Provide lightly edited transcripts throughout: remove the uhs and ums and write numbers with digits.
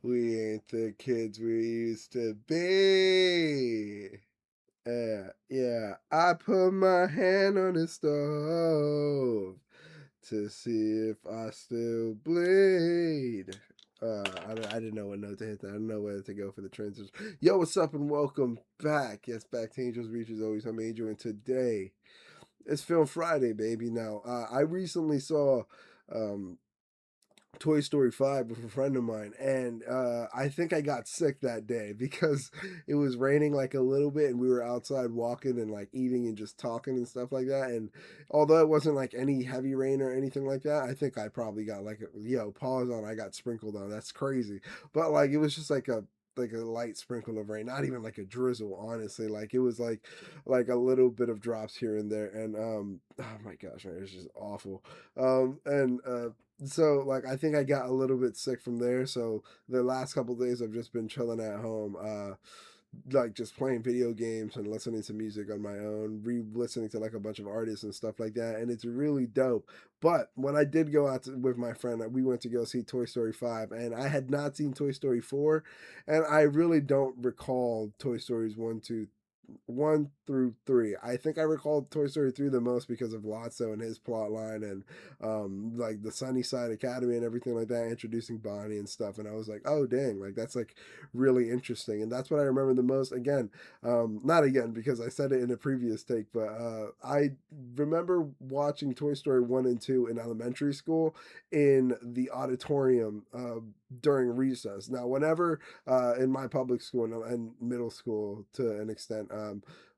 We ain't the kids we used to be. Yeah. I put my hand on the stove to see if I still bleed. I didn't know what note to hit that. I didn't know where to go for the transition. Yo, what's up and welcome back. Yes, back to Angels Reaches Always. I'm Angel, and today it's Film Friday, baby. Now, I recently saw um, Toy Story 5 with a friend of mine, and I think I got sick that day because it was raining like a little bit, and we were outside walking and like eating and just talking and stuff like that. And although it wasn't like any heavy rain or anything like that, I think I probably got like pause on, I got sprinkled on. That's crazy. But like it was just like a light sprinkle of rain, not even like a drizzle, honestly. Like it was like a little bit of drops here and there. And oh my gosh, man, it's just awful. And so like I think I got a little bit sick from there. So the last couple days I've just been chilling at home, like just playing video games and listening to music on my own, re-listening to like a bunch of artists and stuff like that, and it's really dope. But when I did go out with my friend, we went to go see Toy Story 5, and I had not seen Toy Story 4, and I really don't recall Toy Stories 1 through 3. I think I recall Toy Story 3 the most because of Lotso and his plot line, and like the Sunnyside Academy and everything like that, introducing Bonnie and stuff. And I was like, oh dang, like that's like really interesting. And that's what I remember the most. Again, not again because I said it in a previous take, but I remember watching Toy Story 1 and 2 in elementary school in the auditorium during recess. Now, whenever in my public school and middle school to an extent,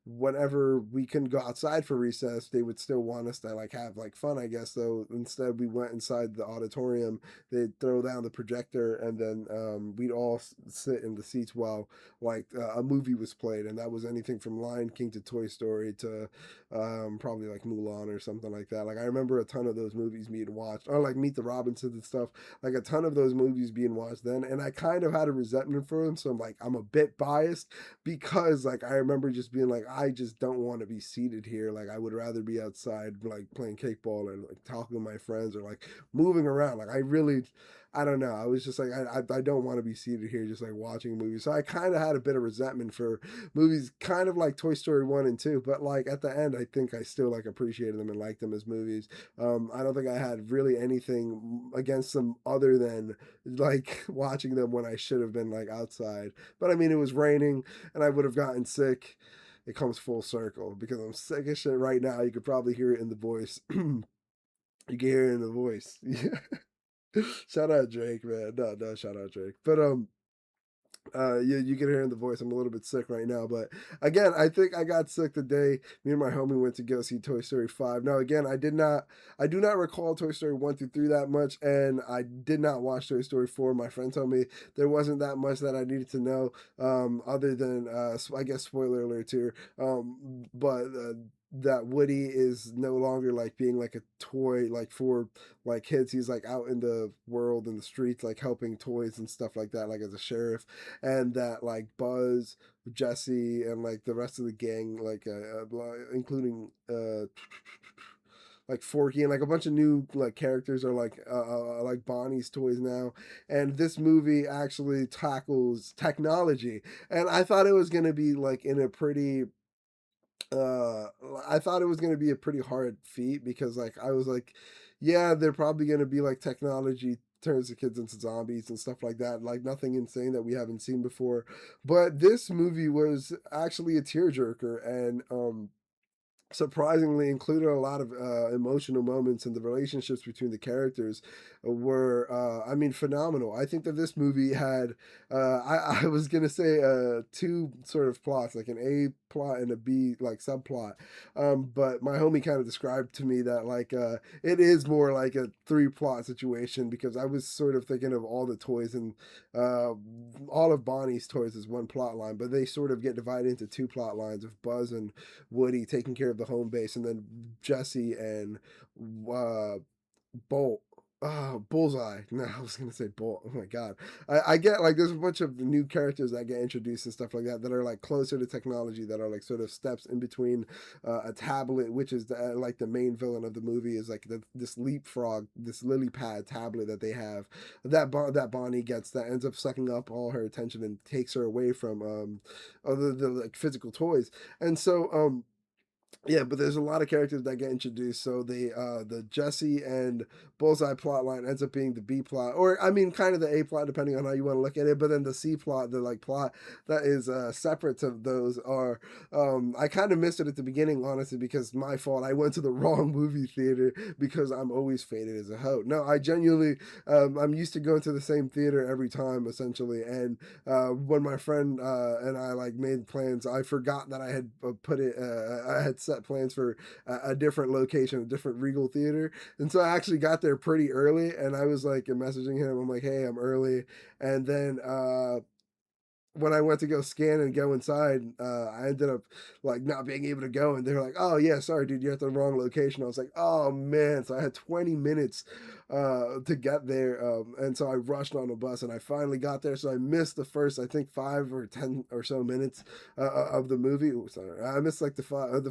whenever we couldn't go outside for recess, they would still want us to like have like fun, I guess. So instead, we went inside the auditorium. They'd throw down the projector, and then we'd all sit in the seats while like a movie was played, and that was anything from Lion King to Toy Story to probably like Mulan or something like that. Like I remember a ton of those movies being watched, or like Meet the Robinsons and stuff. Like a ton of those movies being watched then, and I kind of had a resentment for them. So I'm like, I'm a bit biased because like I remember just being like, I just don't want to be seated here. Like I would rather be outside, like playing kickball or like talking to my friends or like moving around. Like I really, I don't know. I was just like, I don't want to be seated here just like watching movies. So I kind of had a bit of resentment for movies, kind of like Toy Story 1 and 2. But like at the end, I think I still like appreciated them and liked them as movies. I don't think I had really anything against them other than like watching them when I should have been like outside. But I mean, it was raining and I would have gotten sick. It comes full circle because I'm sick as shit right now. You could probably hear it in the voice. You can hear it in the voice. Shout out Drake, man. No, shout out Drake. But you can hear in the voice I'm a little bit sick right now, but again I think I got sick the day me and my homie went to go see Toy Story 5. Now again, I do not recall Toy Story 1 through 3 that much, and I did not watch Toy Story 4. My friend told me there wasn't that much that I needed to know, other than I guess spoiler alert here, but that Woody is no longer like being like a toy like for like kids. He's like out in the world in the streets like helping toys and stuff like that, like as a sheriff. And that like Buzz, Jesse, and like the rest of the gang, like including like Forky and like a bunch of new like characters are like Bonnie's toys now. And this movie actually tackles technology, and I thought it was gonna be like in a pretty uh I thought it was going to be a pretty hard feat because like I was like, yeah, they're probably going to be like technology turns the kids into zombies and stuff like that, like nothing insane that we haven't seen before. But this movie was actually a tearjerker, and surprisingly included a lot of emotional moments, and the relationships between the characters were I mean phenomenal. I think that this movie had I was gonna say two sort of plots, like an A plot and a B like subplot, but my homie kind of described to me that like it is more like a three plot situation, because I was sort of thinking of all the toys and uh, all of Bonnie's toys as one plot line, but they sort of get divided into two plot lines of Buzz and Woody taking care of the home base, and then Jesse and uh, Bolt. Oh, Bullseye. No, I was gonna say Bull. Oh my god. I get like there's a bunch of new characters that get introduced and stuff like that that are like closer to technology that are like sort of steps in between a tablet, which is like the main villain of the movie is like this leapfrog, this lily pad tablet that they have that Bonnie gets that ends up sucking up all her attention and takes her away from other the like physical toys. And so yeah, but there's a lot of characters that get introduced. So the Jesse and Bullseye plot line ends up being the B plot, or I mean, kind of the A plot, depending on how you want to look at it. But then the C plot, the like plot that is separate to those, are I kind of missed it at the beginning, honestly, because my fault. I went to the wrong movie theater because I'm always faded as a hoe. No, I genuinely I'm used to going to the same theater every time, essentially. And when my friend and I like made plans, I forgot that I had put it. I had set plans for a different location, a different Regal theater, and so I actually got there pretty early. And I was like messaging him. I'm like, "Hey, I'm early," and then when I went to go scan and go inside, I ended up like not being able to go, and they were like, "Oh yeah, sorry, dude, you're at the wrong location." I was like, "Oh man!" So I had 20 minutes to get there, and so I rushed on a bus, and I finally got there. So I missed the first, I think, 5 or 10 or so minutes of the movie. Ooh, sorry, I missed like the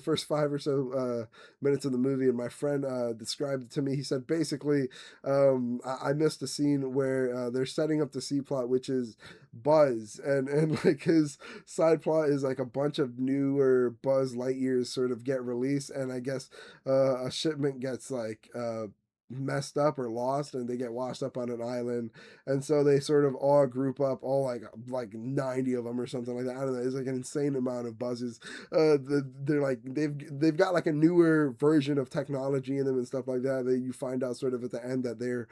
first 5 or so minutes of the movie, and my friend described it to me. He said basically, I missed the scene where they're setting up the C plot, which is Buzz, and like his side plot is like a bunch of newer Buzz Lightyears sort of get released, and I guess a shipment gets like messed up or lost, and they get washed up on an island, and so they sort of all group up, all like 90 of them or something like that. I don't know, it's like an insane amount of buzzes. They're like they've got like a newer version of technology in them and stuff like that, that you find out sort of at the end that they're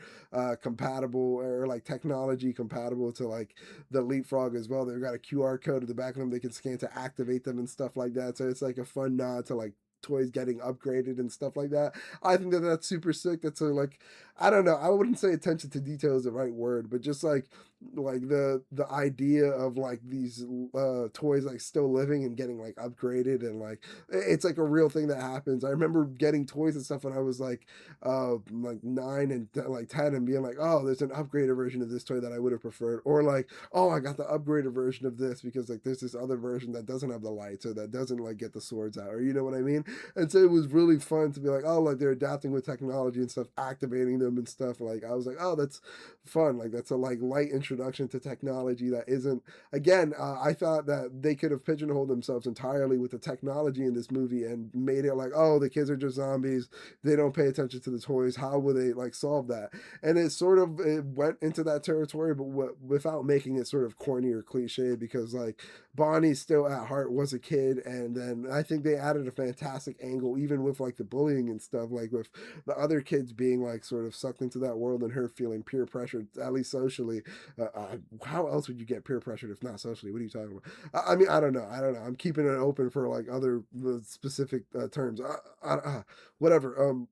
compatible, or like technology compatible to like the Leapfrog as well. They've got a QR code at the back of them they can scan to activate them and stuff like that. So it's like a fun nod to like toys getting upgraded and stuff like that. I think that that's super sick. That's a, like, I don't know. I wouldn't say attention to detail is the right word, but just like the idea of like these toys like still living and getting like upgraded, and like it's like a real thing that happens. I remember getting toys and stuff when I was like 9 and like 10, and being like, oh, there's an upgraded version of this toy that I would have preferred, or like, oh, I got the upgraded version of this because like there's this other version that doesn't have the lights, or that doesn't like get the swords out, or you know what I mean. And so it was really fun to be like, oh, like they're adapting with technology and stuff, activating them and stuff. Like I was like, oh, that's fun. Like that's a like light introduction to technology that isn't. Again, I thought that they could have pigeonholed themselves entirely with the technology in this movie and made it like, oh, the kids are just zombies. They don't pay attention to the toys. How will they like solve that? And it sort of it went into that territory, but without making it sort of corny or cliche, because like Bonnie still at heart was a kid, and then I think they added a fantastic angle, even with like the bullying and stuff, like with the other kids being like sort of sucked into that world and her feeling peer pressured, at least socially. How else would you get peer pressured if not socially? What are you talking about? I mean, I don't know. I don't know. I'm keeping it open for like other specific terms. Whatever.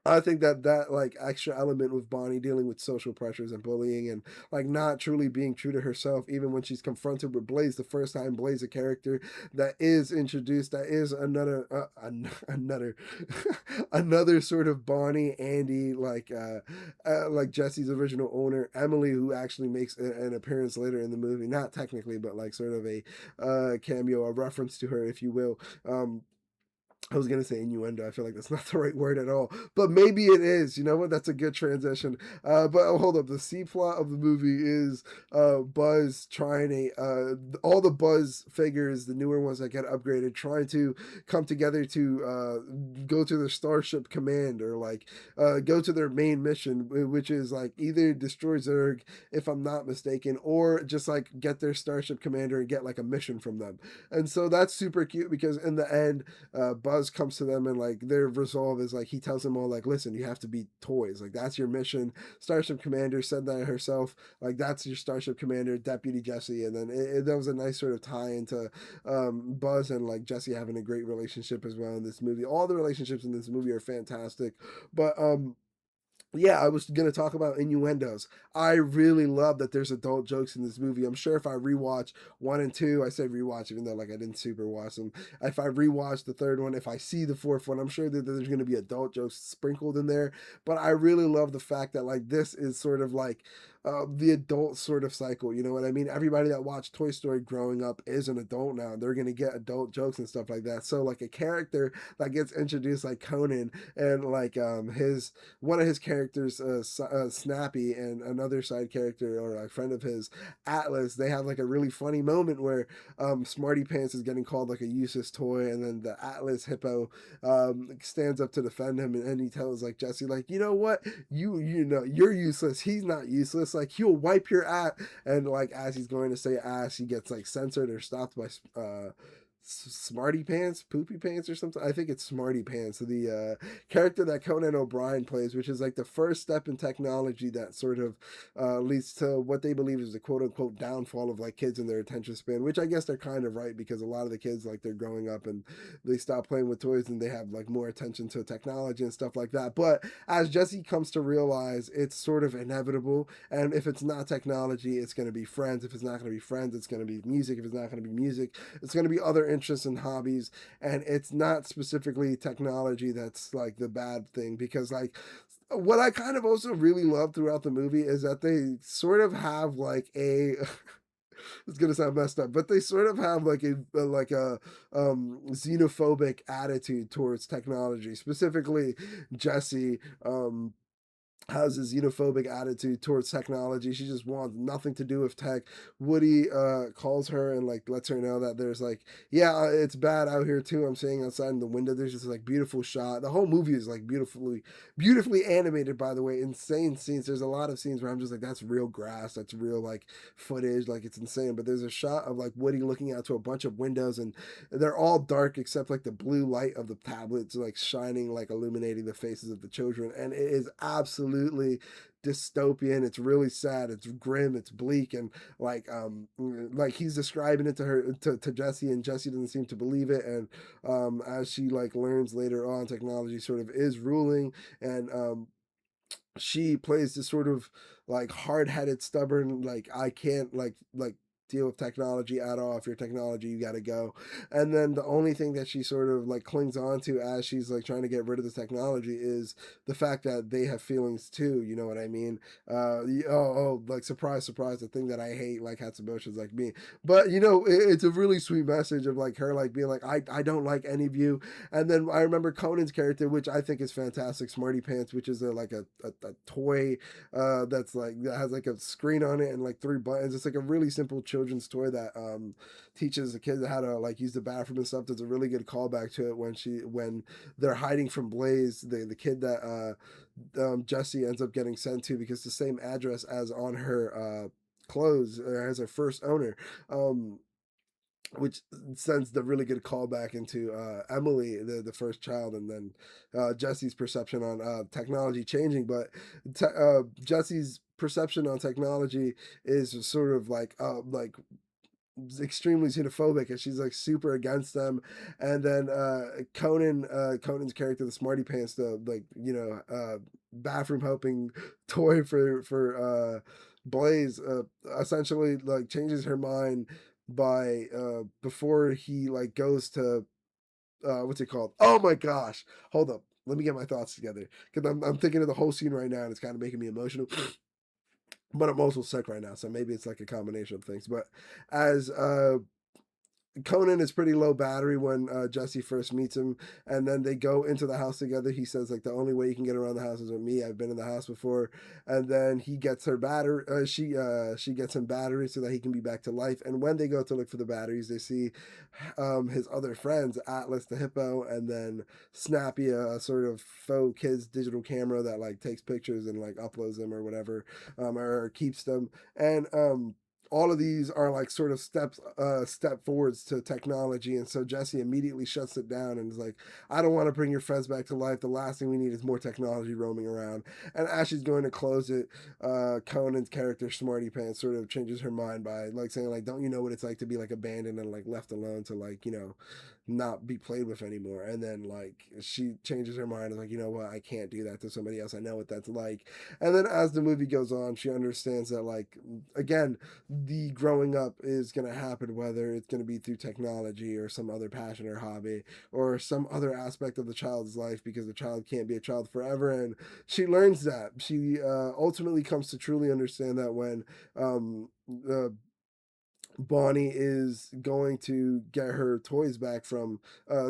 I think that that like extra element with Bonnie dealing with social pressures and bullying, and like not truly being true to herself, even when she's confronted with Blaze the first time. Blaze, a character that is introduced, that is another another another sort of Bonnie, Andy, like Jesse's original owner, Emily, who actually makes an appearance later in the movie, not technically, but like sort of a cameo, a reference to her, if you will. I was gonna say innuendo. I feel like that's not the right word at all, but maybe it is. You know what? That's a good transition. But hold up. The C plot of the movie is Buzz trying all the Buzz figures, the newer ones that get upgraded, trying to come together to go to their Starship Command, or like go to their main mission, which is like either destroy Zurg, if I'm not mistaken, or just like get their Starship Commander and get like a mission from them. And so that's super cute, because in the end Buzz comes to them, and like their resolve is like he tells them all like, listen, you have to be toys, like that's your mission. Starship Commander said that herself, like that's your Starship Commander, Deputy Jesse. And then that was a nice sort of tie into Buzz and like Jesse having a great relationship as well in this movie. All the relationships in this movie are fantastic, but Yeah, I was gonna talk about innuendos. I really love that there's adult jokes in this movie. I'm sure if I rewatch one and two, I say rewatch even though like I didn't super watch them. If I rewatch the third one, if I see the fourth one, I'm sure that there's gonna be adult jokes sprinkled in there. But I really love the fact that like this is sort of like the adult sort of cycle. You know what I mean? Everybody that watched Toy Story growing up is an adult now. They're gonna get adult jokes and stuff like that. So like a character that gets introduced like Conan and like his one of his characters, Snappy, and another side character or a friend of his, Atlas, they have like a really funny moment where Smarty Pants is getting called like a useless toy, and then the Atlas hippo stands up to defend him, and he tells like Jesse, like, you know what, you know you're useless. He's not useless. Like he'll wipe your ass, and like as he's going to say ass, he gets like censored or stopped by Smarty Pants, Poopy Pants, or something. I think it's Smarty Pants, the character that Conan O'Brien plays, which is like the first step in technology that sort of leads to what they believe is the quote unquote downfall of like kids and their attention span. Which I guess they're kind of right because a lot of the kids like they're growing up and they stop playing with toys and they have like more attention to technology and stuff like that. But as Jesse comes to realize, it's sort of inevitable. And if it's not technology, it's going to be friends. If it's not going to be friends, it's going to be music. If it's not going to be music, it's going to be other interests and hobbies. And it's not specifically technology that's like the bad thing because like what I kind of also really love throughout the movie is that they sort of have like a it's gonna sound messed up, but they sort of have like a xenophobic attitude towards technology, specifically Jesse. Has a xenophobic attitude towards technology. She just wants nothing to do with tech. Woody calls her and like lets her know that there's like, yeah, it's bad out here too. I'm saying outside in the window, there's just like beautiful shot. The whole movie is like beautifully animated, by the way. Insane scenes. There's a lot of scenes where I'm just like, that's real grass, that's real like footage, like it's insane. But there's a shot of like Woody looking out to a bunch of windows and they're all dark except like the blue light of the tablets like shining, like illuminating the faces of the children. And it is absolutely dystopian. It's really sad, it's grim, it's bleak, and like he's describing it to her to Jesse, and Jesse doesn't seem to believe it. And as she like learns later on, technology sort of is ruling, and she plays this sort of like hard-headed, stubborn, like I can't like deal with technology at all. If you're technology, you got to go. And then the only thing that she sort of like clings on to as she's like trying to get rid of the technology is the fact that they have feelings too. You know what I mean? Like surprise, surprise, the thing that I hate like has emotions like me. But you know, it's a really sweet message of like her like being like I don't like any of you. And then I remember Conan's character, which I think is fantastic, Smarty Pants, which is a toy that's like that has like a screen on it and like three buttons. It's like a really simple children's toy that teaches the kids how to like use the bathroom and stuff. There's a really good callback to it when they're hiding from Blaze, the kid that Jesse ends up getting sent to because the same address as on her clothes as her first owner. Which sends the really good callback into Emily, the first child, and then Jesse's perception on technology changing. But Jesse's perception on technology is sort of like extremely xenophobic and she's like super against them. And then Conan's character, the Smarty Pants, the like bathroom helping toy for Blaze, essentially like changes her mind by before he like goes to what's it called, oh my gosh, hold up, let me get my thoughts together because I'm thinking of the whole scene right now and it's kind of making me emotional. But I'm also sick right now, so maybe it's like a combination of things. But as Conan is pretty low battery when Jesse first meets him, and then they go into the house together. He says like the only way you can get around the house is with me. I've been in the house before, and then he gets her battery. She gets him batteries so that he can be back to life. And when they go to look for the batteries, they see his other friends, Atlas the hippo, and then Snappy, a sort of faux kid's digital camera that like takes pictures and like uploads them or whatever, or keeps them. And all of these are like sort of step forwards to technology. And so Jesse immediately shuts it down and is like, I don't want to bring your friends back to life. The last thing we need is more technology roaming around. And as she's going to close it, Conan's character Smarty Pants sort of changes her mind by like saying like, don't you know what it's like to be like abandoned and like left alone to like not be played with anymore. And then like she changes her mind and like, you know what, I can't do that to somebody else. I know what that's like. And then as the movie goes on, she understands that like again, the growing up is gonna happen whether it's gonna be through technology or some other passion or hobby or some other aspect of the child's life because the child can't be a child forever. And she learns that. She ultimately comes to truly understand that when um, uh, Bonnie is going to get her toys back from,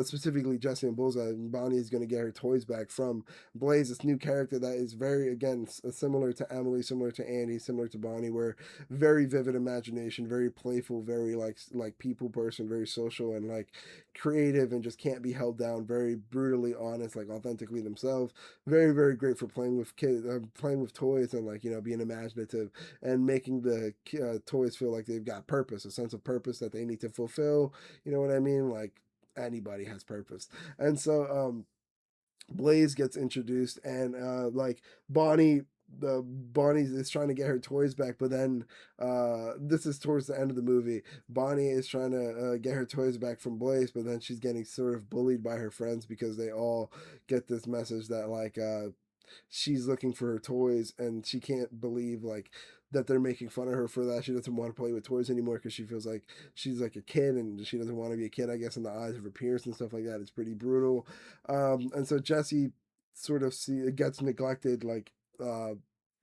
specifically Jesse and Bullseye. And Bonnie is going to get her toys back from Blaze, this new character that is very, again, similar to Emily, similar to Andy, similar to Bonnie, where very vivid imagination, very playful, very like people person, very social and like creative and just can't be held down, very brutally honest, like authentically themselves. Very, very great for playing with kids, playing with toys and like, you know, being imaginative and making the toys feel like they've got purpose, a sense of purpose that they need to fulfill. You know what I mean? Like anybody has purpose. And so Blaze gets introduced and like Bonnie is trying to get her toys back, but then this is towards the end of the movie. Bonnie is trying to get her toys back from Blaze, but then she's getting sort of bullied by her friends because they all get this message that like she's looking for her toys and she can't believe like that they're making fun of her for that. She doesn't want to play with toys anymore because she feels like she's like a kid and she doesn't want to be a kid, I guess, in the eyes of her peers and stuff like that. It's pretty brutal. And so Jesse sort of gets neglected like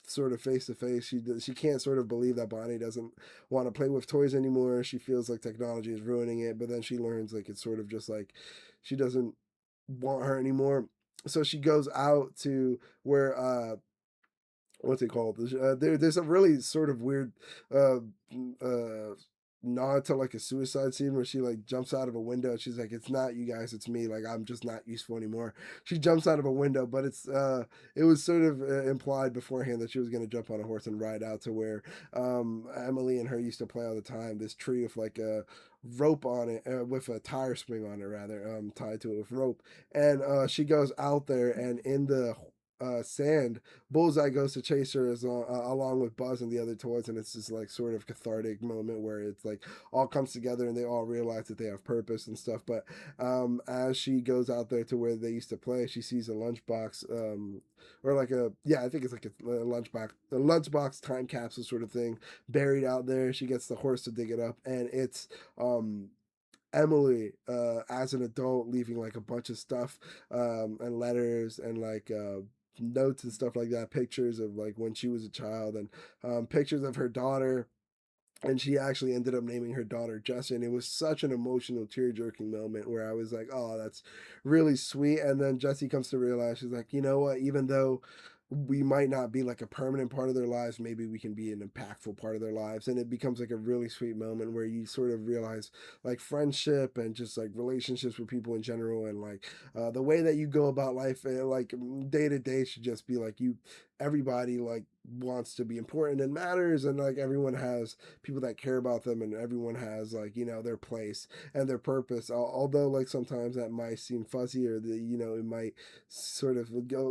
sort of face to face. She can't sort of believe that Bonnie doesn't want to play with toys anymore. She feels like technology is ruining it, but then she learns like it's sort of just like she doesn't want her anymore. So she goes out to where what's it called? There's a really sort of weird uh, uh, nod to like a suicide scene where she like jumps out of a window. She's like, "It's not you guys, it's me. Like I'm just not useful anymore." She jumps out of a window, but it was sort of implied beforehand that she was going to jump on a horse and ride out to where Emily and her used to play all the time. This tree with like a rope on it, with a tire spring on it rather, tied to it with rope, and she goes out there and in the sand, Bullseye goes to chase her along with Buzz and the other toys, and it's this like sort of cathartic moment where it's like all comes together and they all realize that they have purpose and stuff. But as she goes out there to where they used to play, she sees a lunchbox, or like a yeah, I think it's like a lunchbox time capsule sort of thing buried out there. She gets the horse to dig it up, and it's Emily as an adult leaving like a bunch of stuff and letters and like notes and stuff like that, pictures of like when she was a child and pictures of her daughter, and she actually ended up naming her daughter Jessie. And it was such an emotional, tear-jerking moment where I was like, "Oh, that's really sweet." And then Jessie comes to realize she's like, "You know what? Even though we might not be like a permanent part of their lives, maybe we can be an impactful part of their lives." And it becomes like a really sweet moment where you sort of realize like friendship and just like relationships with people in general, and like the way that you go about life, like day to day, should just be like you. Everybody like wants to be important and matters, and like everyone has people that care about them, and everyone has like, you know, their place and their purpose. Although like sometimes that might seem fuzzy, or the, you know, it might sort of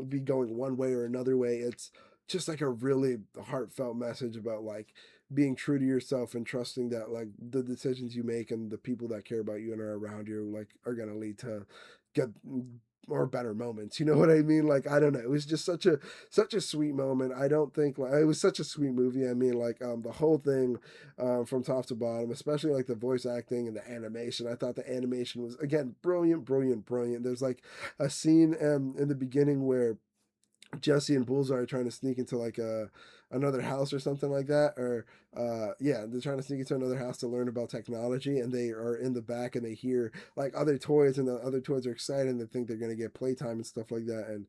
be going one way or another way. It's just like a really heartfelt message about like being true to yourself and trusting that like the decisions you make and the people that care about you and are around you like are going to lead to get or better moments. You know what I mean? Like I don't know. It was just such a sweet moment. I don't think like it was such a sweet movie. I mean, like the whole thing from top to bottom, especially like the voice acting and the animation. I thought the animation was again brilliant, brilliant, brilliant. There's like a scene in the beginning where Jesse and Bullseye are trying to sneak into like a another house or something like that, or yeah, they're trying to sneak into another house to learn about technology, and they are in the back and they hear like other toys, and the other toys are excited and they think they're gonna get playtime and stuff like that, and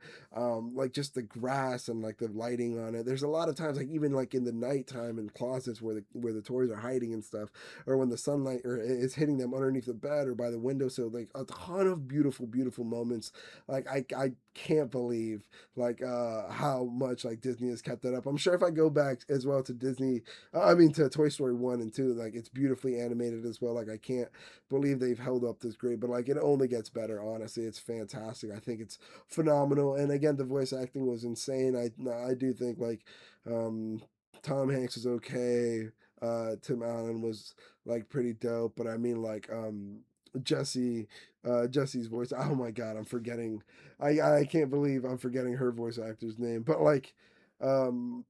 like just the grass and like the lighting on it. There's a lot of times like even like in the nighttime in closets where the toys are hiding and stuff, or when the sunlight or is hitting them underneath the bed or by the window. So like a ton of beautiful, beautiful moments. Like I can't believe like how much like Disney has kept that up. I'm sure if I go back as well to Disney, I mean to Toy Story 1 and 2, like it's beautifully animated as well. Like I can't believe they've held up this great, but like it only gets better, honestly. It's fantastic. I think it's phenomenal. And again, the voice acting was insane. I do think like um Tom Hanks is okay. Tim Allen was like pretty dope, but I mean like Jesse, Jesse's voice. Oh my god, I'm forgetting. I can't believe I'm forgetting her voice actor's name. But like, um,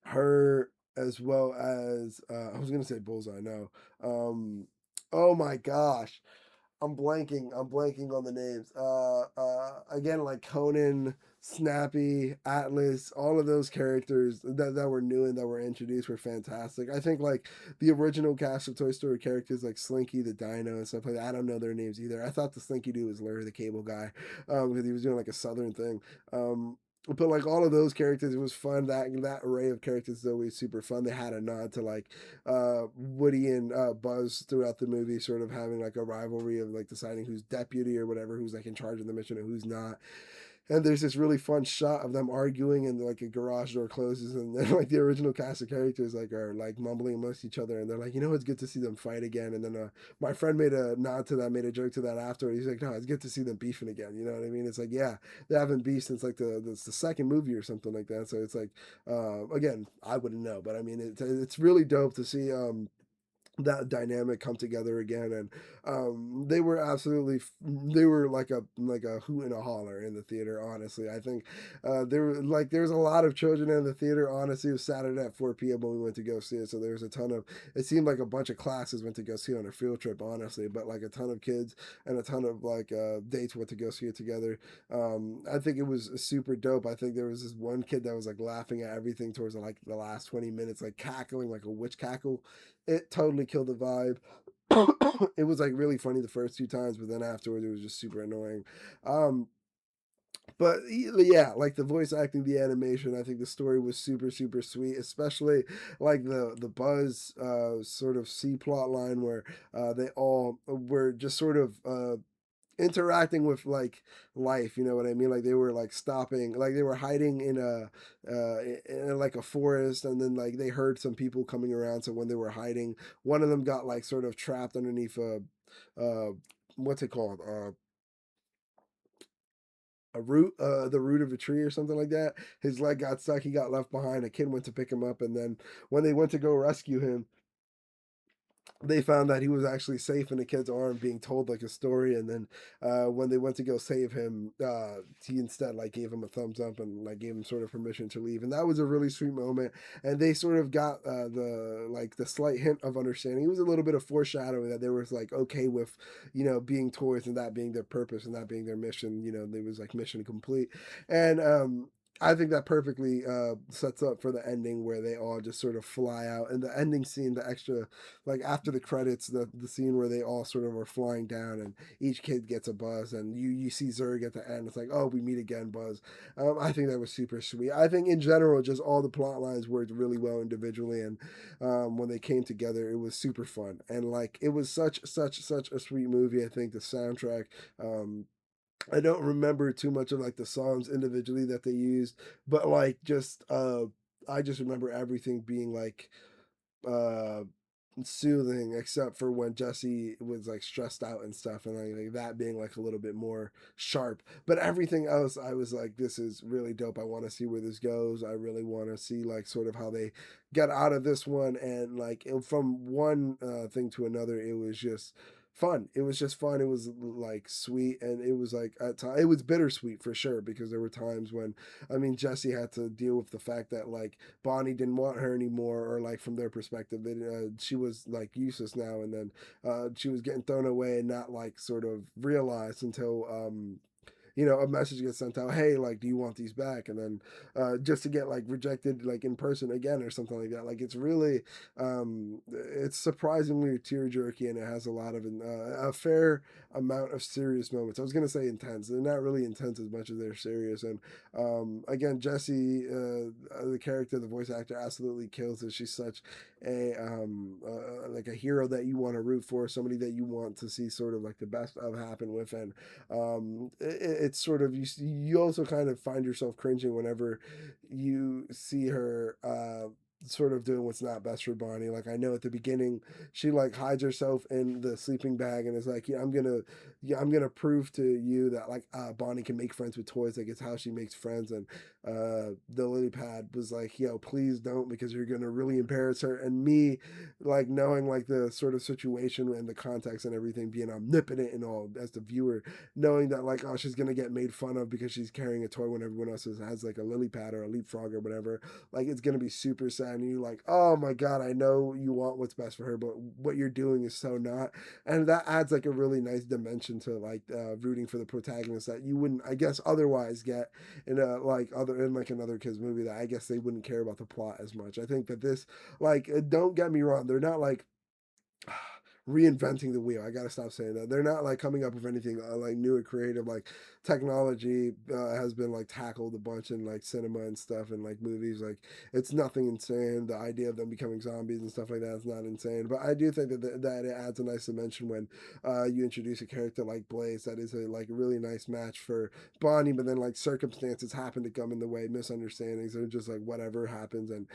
her as well as I was gonna say Bullseye. No, oh my gosh, I'm blanking on the names. Again, like Conan, Snappy, Atlas, all of those characters that were new and that were introduced were fantastic. I think like the original cast of Toy Story characters like Slinky the Dino and stuff like that. I don't know their names either. I thought the Slinky dude was Larry the Cable Guy, because he was doing like a Southern thing. But like all of those characters, it was fun. That array of characters is always super fun. They had a nod to like Woody and Buzz throughout the movie, sort of having like a rivalry of like deciding who's deputy or whatever, who's like in charge of the mission and who's not. And there's this really fun shot of them arguing, and like a garage door closes, and then like the original cast of characters like are like mumbling amongst each other, and they're like, it's good to see them fight again. And then my friend made a nod to that, made a joke to that afterward. He's like, no, it's good to see them beefing again. You know what I mean? It's like, yeah, they haven't beefed since like the second movie or something like that. So it's like, again, I wouldn't know, but I mean, it's really dope to see that dynamic come together again. And they were absolutely they were like a hoot and a holler in the theater. Honestly, I think there's a lot of children in the theater. Honestly, it was Saturday at 4 p.m. when we went to go see it, so there was a ton of, it seemed like a bunch of classes went to go see it on a field trip, honestly, but like a ton of kids and a ton of like dates went to go see it together. I think it was super dope. I think there was this one kid that was like laughing at everything towards like the last 20 minutes, like cackling like a witch cackle. It totally killed the vibe. It was like really funny the first two times, but then afterwards it was just super annoying. Um, but yeah, like the voice acting, the animation, I think the story was super super sweet, especially like the Buzz sort of C plot line where they all were just sort of interacting with like life, you know what I mean? Like they were like stopping, like they were hiding in like a forest, and then like they heard some people coming around, so when they were hiding, one of them got like sort of trapped underneath uh what's it called, a root, the root of a tree or something like that. His leg got stuck, he got left behind, a kid went to pick him up, and then when they went to go rescue him, they found that he was actually safe in the kid's arm, being told like a story. And then when they went to go save him, he instead like gave him a thumbs up and like gave him sort of permission to leave. And that was a really sweet moment. And they sort of got the slight hint of understanding. It was a little bit of foreshadowing that they were like okay with being toys and that being their purpose and that being their mission. They was like mission complete. And I think that perfectly sets up for the ending where they all just sort of fly out. And the ending scene, the extra, like after the credits, the scene where they all sort of are flying down and each kid gets a Buzz, and you see Zurg at the end. It's like, oh, we meet again, Buzz. I think that was super sweet. I think in general, just all the plot lines worked really well individually, and when they came together, it was super fun. And like it was such a sweet movie. I think the soundtrack. I don't remember too much of like the songs individually that they used, but like just I just remember everything being like uh soothing, except for when Jesse was like stressed out and stuff, and like that being like a little bit more sharp. But everything else, I was like, this is really dope. I want to see where this goes. I really want to see like sort of how they get out of this one. And like from one thing to another, it was just fun. It was just fun. It was like sweet, and it was like at time it was bittersweet for sure, because there were times when, I mean, Jesse had to deal with the fact that like Bonnie didn't want her anymore, or like from their perspective, she was like useless now, and then she was getting thrown away and not like sort of realized until a message gets sent out, hey, like, do you want these back? And then just to get like rejected like in person again or something like that. Like it's really it's surprisingly tear jerky, and it has a lot of a fair amount of serious moments. I was gonna say intense, they're not really intense as much as they're serious. And again, Jessie, the character, the voice actor, absolutely kills it. She's such a like a hero that you want to root for, somebody that you want to see sort of like the best of happen with. And it's sort of, you also kind of find yourself cringing whenever you see her sort of doing what's not best for Bonnie. Like I know at the beginning she like hides herself in the sleeping bag and is like, yeah, I'm gonna prove to you that like Bonnie can make friends with toys. Like it's how she makes friends. And the lily pad was like, yo, please don't because you're gonna really embarrass her. And me, like knowing like the sort of situation and the context and everything, being omnipotent and all as the viewer, knowing that like oh she's gonna get made fun of because she's carrying a toy when everyone else has like a lily pad or a leapfrog or whatever, like it's gonna be super sad and you're like oh my god I know you want what's best for her but what you're doing is so not. And that adds like a really nice dimension to like rooting for the protagonist that you wouldn't I guess otherwise get in a like other in like another kids movie that I guess they wouldn't care about the plot as much. I think that this like don't get me wrong, they're not like reinventing the wheel. I gotta stop saying that. They're not like coming up with anything like new or creative. Like technology has been like tackled a bunch in like cinema and stuff and like movies. Like it's nothing insane. The idea of them becoming zombies and stuff like that is not insane. But I do think that it adds a nice dimension when you introduce a character like Blaze that is a like a really nice match for Bonnie. But then like circumstances happen to come in the way, misunderstandings, or just like whatever happens, and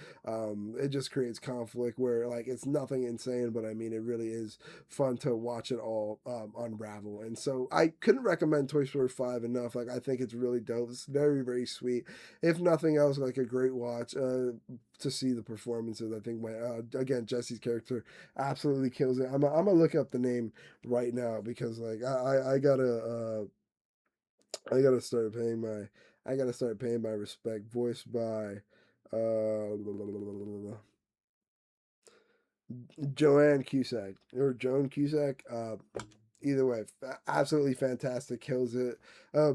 it just creates conflict where like it's nothing insane, but I mean it really is fun to watch it all unravel. And so I couldn't recommend Toy Story 5 enough. Like I think it's really dope. It's very, very sweet. If nothing else, like a great watch. To see the performances, I think my again Jesse's character absolutely kills it. I'm gonna look up the name right now because like I gotta start paying my respect. Voiced by uh Joanne Cusack or Joan Cusack. Either way, absolutely fantastic, kills it. Uh,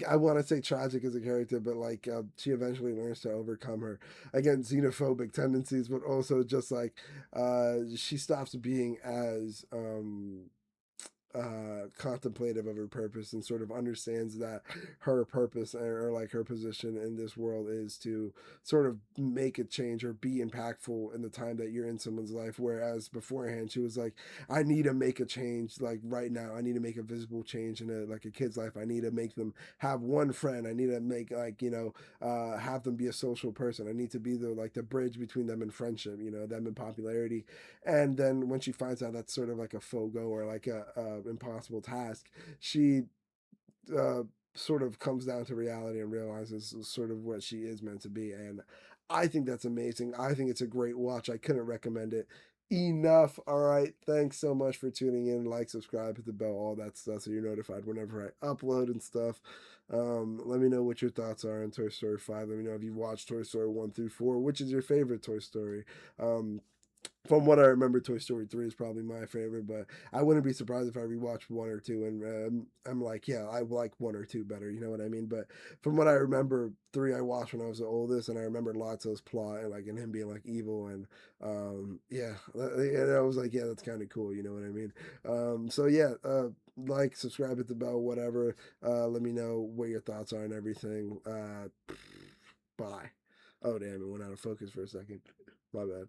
I want to say tragic as a character, but like she eventually learns to overcome her again xenophobic tendencies, but also just like she stops being as contemplative of her purpose and sort of understands that her purpose or like her position in this world is to sort of make a change or be impactful in the time that you're in someone's life. Whereas beforehand, she was like, I need to make a change like right now. I need to make a visible change in a like a kid's life. I need to make them have one friend. I need to make like, have them be a social person. I need to be the like the bridge between them and friendship, them and popularity. And then when she finds out that's sort of like a fogo or like a impossible task, she uh, sort of comes down to reality and realizes sort of what she is meant to be. And I think that's amazing. I think it's a great watch. I couldn't recommend it enough. All right. Thanks so much for tuning in. Like, subscribe, hit the bell, all that stuff so you're notified whenever I upload and stuff. Let me know what your thoughts are on Toy Story 5. Let me know if you've watched Toy Story 1 through 4. Which is your favorite Toy Story? From what I remember, Toy Story 3 is probably my favorite, but I wouldn't be surprised if I rewatched 1 or 2 and I'm like, yeah, I like 1 or 2 better, you know what I mean? But from what I remember, 3 I watched when I was the oldest, and I remember Lotso's plot and like and him being like evil and yeah, and I was like, yeah, that's kind of cool, you know what I mean? So yeah, like, subscribe, hit the bell, whatever. Let me know what your thoughts are and everything. Bye. Oh damn, it went out of focus for a second. My bad.